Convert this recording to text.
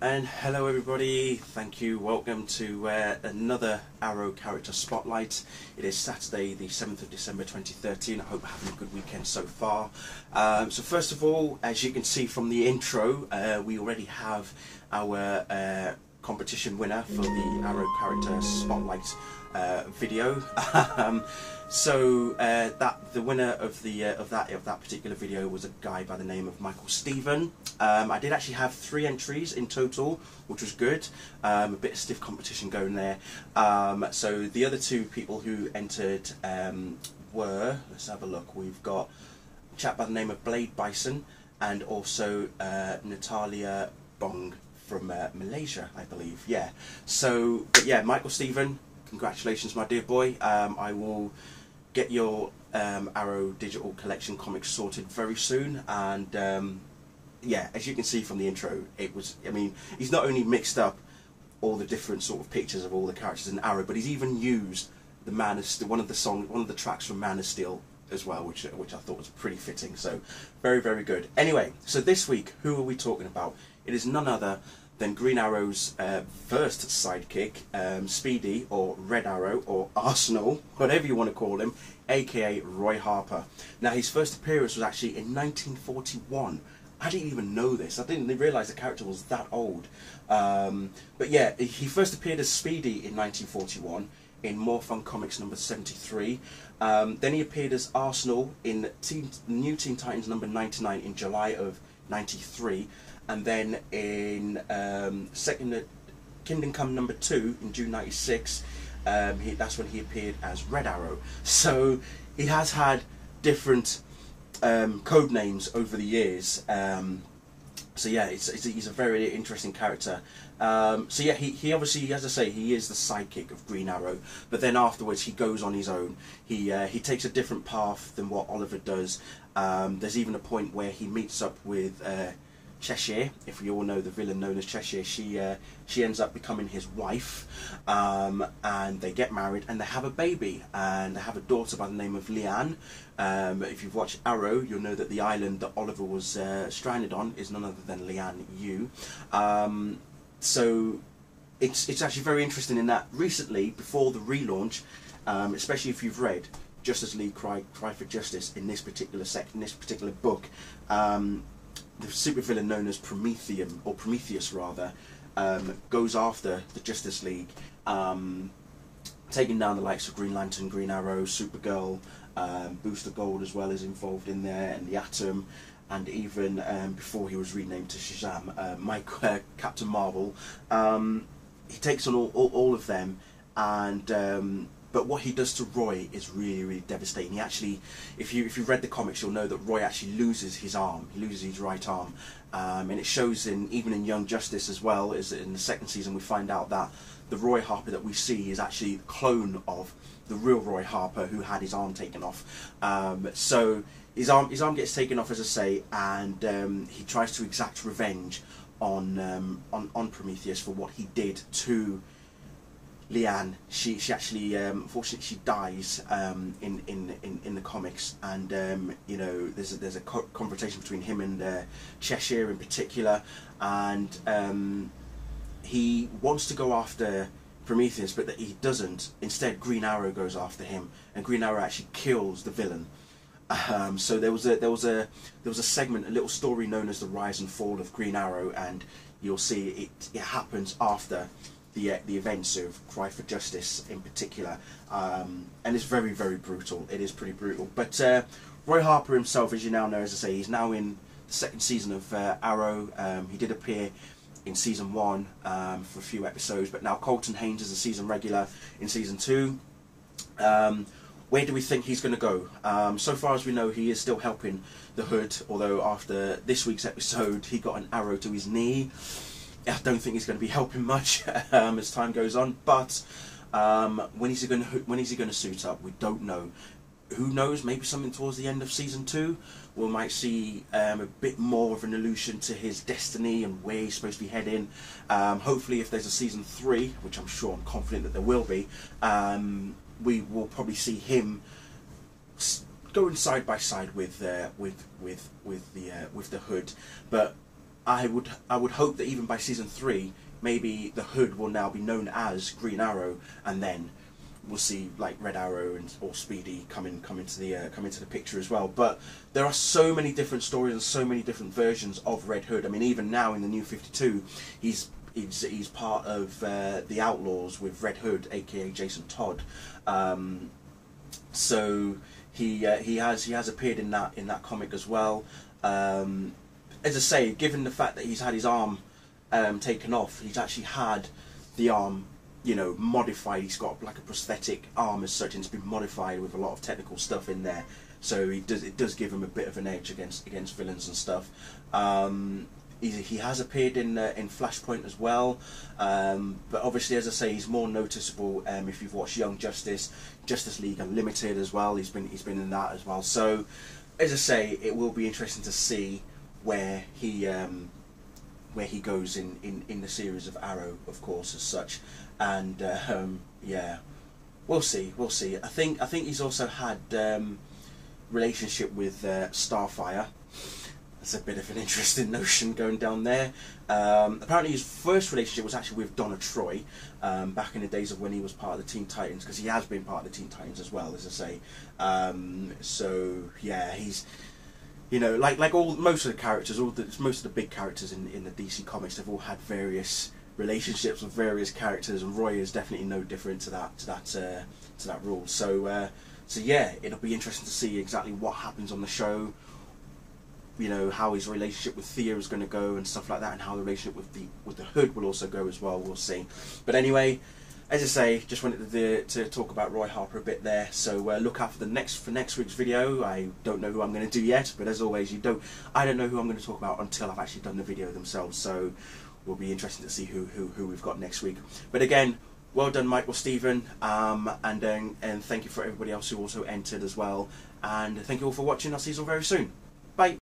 And hello everybody, thank you, welcome to another Arrow character spotlight. It is Saturday the 7th of December 2013, I hope you're having a good weekend so far. So first of all, as you can see from the intro, we already have our competition winner for the Arrow character spotlight video. So the winner of that particular video was a guy by the name of Michael Stephen. I did actually have 3 entries in total, which was good. A bit of stiff competition going there. So the other 2 people who entered were, let's have a look. We've got a chap by the name of Blade Bison and also Natalia Bong from Malaysia, I believe. Yeah. So, but yeah, Michael Stephen, congratulations, my dear boy. I will get your Arrow digital collection comics sorted very soon, and yeah, as you can see from the intro, it was, I mean, he's not only mixed up all the different sort of pictures of all the characters in Arrow, but he's even used the Man of Steel, one of the tracks from Man of Steel as well, which I thought was pretty fitting. So very, very good. Anyway, so this week, who are we talking about? It is none other than Green Arrow's first sidekick, Speedy, or Red Arrow, or Arsenal, whatever you want to call him, aka Roy Harper. Now, his first appearance was actually in 1941. I didn't even know this. I didn't realise the character was that old. But yeah, he first appeared as Speedy in 1941 in More Fun Comics number 73. Then he appeared as Arsenal in New Teen Titans number 99 in July of 93. And then in Second Kingdom Come number 2 in June 96, that's when he appeared as Red Arrow. So he has had different code names over the years. So yeah, he's a very interesting character. So yeah, he obviously, as I say, he is the sidekick of Green Arrow. But then afterwards, he goes on his own. He takes a different path than what Oliver does. There's even a point where he meets up with Cheshire, if you all know the villain known as Cheshire. She ends up becoming his wife, and they get married and they have a baby, and they have a daughter by the name of Leanne. If you've watched Arrow, you'll know that the island that Oliver was stranded on is none other than Leanne Yu. So it's actually very interesting in that recently, before the relaunch, especially if you've read Justice League Cry for Justice in this particular book, the supervillain known as Prometheus rather, goes after the Justice League, taking down the likes of Green Lantern, Green Arrow, Supergirl, Booster Gold as well is involved in there, and the Atom, and even before he was renamed to Shazam, Captain Marvel. He takes on all of them, and but what he does to Roy is really, really devastating. He actually, if you've read the comics, you'll know that Roy actually loses his arm. He loses his right arm, and it shows even in Young Justice as well. Is in the second season we find out that the Roy Harper that we see is actually a clone of the real Roy Harper who had his arm taken off. So his arm gets taken off, as I say, and he tries to exact revenge on Prometheus for what he did to Leanne. She actually, unfortunately, she dies in the comics, and you know, there's a confrontation between him and Cheshire in particular, and he wants to go after Prometheus, but that he doesn't. Instead, Green Arrow goes after him, and Green Arrow actually kills the villain. So there was a segment, a little story known as the Rise and Fall of Green Arrow, and you'll see it happens after the events of Cry for Justice in particular, and it's very, very brutal. It is pretty brutal. But Roy Harper himself, as you now know, as I say, he's now in the 2nd season of Arrow. He did appear in season 1 for a few episodes, but now Colton Haynes is a season regular in season 2. Where do we think he's going to go? So far as we know, he is still helping the Hood, although after this week's episode he got an arrow to his knee. I don't think he's going to be helping much as time goes on, but when is he going to suit up? We don't know. Who knows, maybe something towards the end of season 2 we might see a bit more of an allusion to his destiny and where he's supposed to be heading. Hopefully if there's a season 3, which I'm confident that there will be, we will probably see him going side by side with the Hood. But I would hope that even by season 3, maybe the Hood will now be known as Green Arrow, and then we'll see like Red Arrow and or Speedy come into the picture as well. But there are so many different stories and so many different versions of Red Hood. I mean, even now in the New 52, he's part of the Outlaws with Red Hood, aka Jason Todd. So he has appeared in that comic as well. As I say, given the fact that he's had his arm taken off, he's actually had the arm, you know, modified. He's got like a prosthetic arm as such, and it's been modified with a lot of technical stuff in there. So it does give him a bit of an edge against villains and stuff. He has appeared in Flashpoint as well, but obviously, as I say, he's more noticeable if you've watched Young Justice, Justice League Unlimited as well. He's been in that as well. So, as I say, it will be interesting to see where he goes in the series of Arrow, of course, as such. And yeah, we'll see. I think he's also had relationship with Starfire. That's a bit of an interesting notion going down there. Apparently his first relationship was actually with Donna Troy, back in the days of when he was part of the Teen Titans, because he has been part of the Teen Titans as well, as I say. So yeah, he's, you know, like most of the characters, most of the big characters in the DC comics, they've all had various relationships with various characters, and Roy is definitely no different to that rule. So so yeah, it'll be interesting to see exactly what happens on the show. You know, how his relationship with Thea is going to go and stuff like that, and how the relationship with the Hood will also go as well. We'll see. But anyway, as I say, just wanted to talk about Roy Harper a bit there. So look out for next week's video. I don't know who I'm going to do yet, but as always, I don't know who I'm going to talk about until I've actually done the video themselves. So we'll be interested to see who we've got next week. But again, well done, Michael, Stephen, and thank you for everybody else who also entered as well. And thank you all for watching. I'll see you all very soon.